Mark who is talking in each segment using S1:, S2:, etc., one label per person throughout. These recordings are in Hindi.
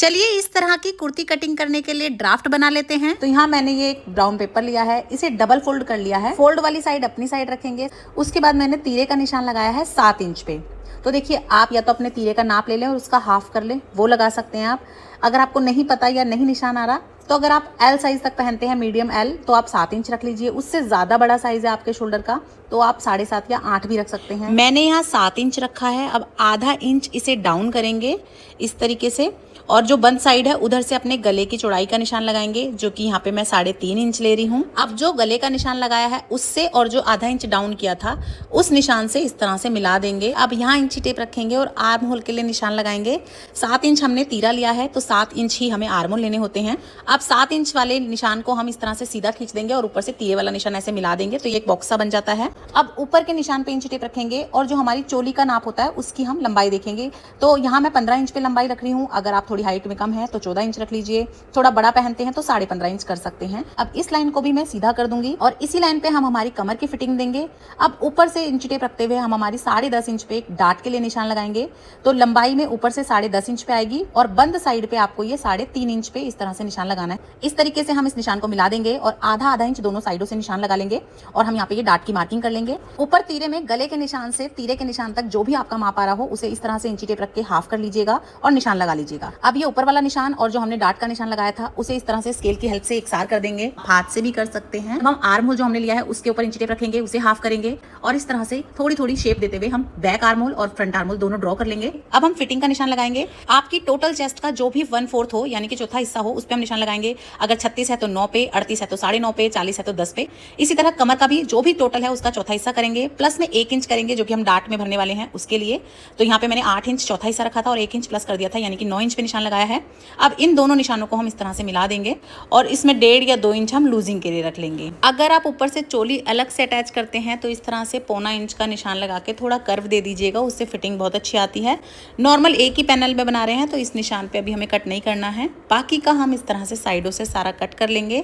S1: चलिए इस तरह की कुर्ती कटिंग करने के लिए ड्राफ्ट बना लेते हैं। तो यहाँ मैंने ये एक ब्राउन पेपर लिया है, इसे डबल फोल्ड कर लिया है। फोल्ड वाली साइड अपनी साइड रखेंगे। उसके बाद मैंने तीरे का निशान लगाया है 7 इंच पे। तो देखिए आप या तो अपने तीरे का नाप ले लें और उसका हाफ कर लें, वो लगा सकते हैं आप। अगर आपको नहीं पता या नहीं निशान आ रहा तो अगर आप एल साइज तक पहनते हैं, मीडियम एल, तो आप 7 इंच रख लीजिए। उससे ज़्यादा बड़ा साइज है आपके शोल्डर का तो आप 7.5 या 8 भी रख सकते हैं। मैंने यहाँ 7 इंच रखा है। अब आधा इंच इसे डाउन करेंगे इस तरीके से, और जो बंद साइड है उधर से अपने गले की चौड़ाई का निशान लगाएंगे, जो कि यहाँ पे मैं 3.5 इंच ले रही हूँ। अब जो गले का निशान लगाया है उससे और जो आधा इंच डाउन किया था उस निशान से इस तरह से मिला देंगे। अब यहाँ इंची टेप रखेंगे और आर्म होल के लिए निशान लगाएंगे। 7 इंच हमने तीरा लिया है तो 7 इंच ही हमें आर्म होल लेने होते हैं। अब 7 इंच वाले निशान को हम इस तरह से सीधा खींच देंगे और ऊपर से तीरे वाला निशान ऐसे मिला देंगे, तो ये एक बॉक्स सा बन जाता है। अब ऊपर के निशान पे इंची टेप रखेंगे और जो हमारी चोली का नाप होता है उसकी हम लंबाई देखेंगे। तो यहाँ मैं 15 इंच पे लंबाई रख रही हूँ। अगर आप थोड़ी हाइट में कम है तो 14 इंच रख लीजिए, थोड़ा बड़ा पहनते हैं तो 15.5 इंच कर सकते हैं। अब इस लाइन को भी मैं सीधा कर दूंगी और इसी लाइन पे हम हमारी कमर की फिटिंग देंगे। अब ऊपर से इंची टेप रखते हुए हम हमारी 10.5 इंच पे एक डार्ट के लिए निशान लगाएंगे। तो लंबाई में ऊपर से 10.5 इंच पे आएगी और बंद साइड पे आपको ये 3.5 इंच पे इस तरह से निशान लगाना है। इस तरीके से हम इस निशान को मिला देंगे और आधा इंच दोनों साइडों से निशान लगा लेंगे और हम यहाँ पे ये डार्ट की मार्किंग कर लेंगे। ऊपर तीरे में गले के निशान से तीरे के निशान तक जो भी आपका माप आ रहा हो उसे इस तरह से इंची टेप रख के हाफ कर लीजिएगा और निशान लगा लीजिएगा। अब ये ऊपर वाला निशान और जो हमने डार्ट का निशान लगाया था उसे इस तरह से स्केल की हेल्प से एकसार कर देंगे। हाथ से भी कर सकते हैं। अब हम आर्म होल जो हमने लिया है उसके ऊपर इंची टेप रखेंगे, उसे हाफ करेंगे और इस तरह से थोड़ी थोड़ी शेप देते हुए हम बैक आर्म होल और फ्रंट आर्म होल दोनों ड्रॉ कर लेंगे। अब हम फिटिंग का निशान लगाएंगे। आपकी टोटल चेस्ट का जो भी 1/4 हो यानी कि चौथा हिस्सा हो उस पर हम निशान लगाएंगे। अगर 36 है तो 9 पे, 38 है तो 9.5 पे, 40 है तो 10 पे। इसी तरह कमर का भी जो भी टोटल है उसका चौथा हिस्सा करेंगे, प्लस में 1 इंच करेंगे जो कि हम डार्ट में भरने वाले हैं उसके लिए। तो यहाँ पे मैंने 8 इंच चौथा हिस्सा रखा था और 1 इंच प्लस कर दिया था, यानी कि 9 इंच पे निशान लगाया है। अब इन दोनों निशानों को हम इस तरह से मिला देंगे और इसमें 1.5 या 2 इंच हम लूजिंग के लिए रख लेंगे। अगर आप ऊपर से चोली अलग से अटैच करते हैं तो इस तरह से 1.25 इंच का निशान लगा के थोड़ा कर्व दे दीजिएगा, उससे फिटिंग बहुत अच्छी आती है। नॉर्मल एक ही पैनल में बना रहे हैं तो इस निशान पे अभी हमें कट नहीं करना है, बाकी का हम इस तरह से साइडों से सारा कट कर लेंगे।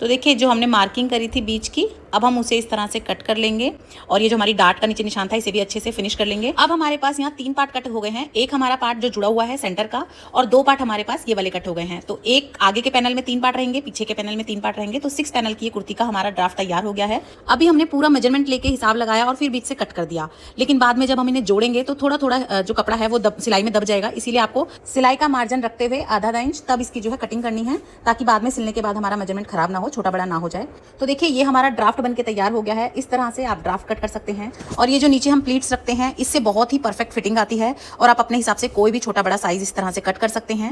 S1: तो देखिए जो हमने मार्किंग करी थी बीच की, अब हम उसे इस तरह से कट कर लेंगे और ये जो हमारी डार्ट का नीचे निशान था इसे भी अच्छे से फिनिश कर लेंगे। अब हमारे पास यहाँ 3 पार्ट कट हो गए हैं। एक हमारा पार्ट जो जुड़ा हुआ है सेंटर का और 2 पार्ट हमारे पास ये वाले कट हो गए हैं। तो एक आगे के पैनल में 3 पार्ट रहेंगे, पीछे के पैनल में 3 पार्ट रहेंगे। तो 6 पैनल की ये कुर्ती का हमारा ड्राफ्ट तैयार हो गया है। अभी हमने पूरा मेजरमेंट लेके हिसाब लगाया और फिर बीच से कट कर दिया, लेकिन बाद में जब हम इन्हें जोड़ेंगे तो थोड़ा थोड़ा जो कपड़ा है वो सिलाई में दब जाएगा। इसीलिए आपको सिलाई का मार्जिन रखते हुए आधा इंच तब इसकी जो है कटिंग करनी है, ताकि बाद में सिलने के बाद हमारा मेजरमेंट खराब ना हो, छोटा बड़ा ना हो जाए। तो देखिए ये हमारा ड्राफ्ट बनके तैयार हो गया है। इस तरह से आप ड्राफ्ट कट कर सकते हैं और ये जो नीचे हम प्लीट्स रखते हैं इससे बहुत ही परफेक्ट फिटिंग आती है और आप अपने हिसाब से कोई भी छोटा बड़ा साइज इस तरह से कट कर सकते हैं।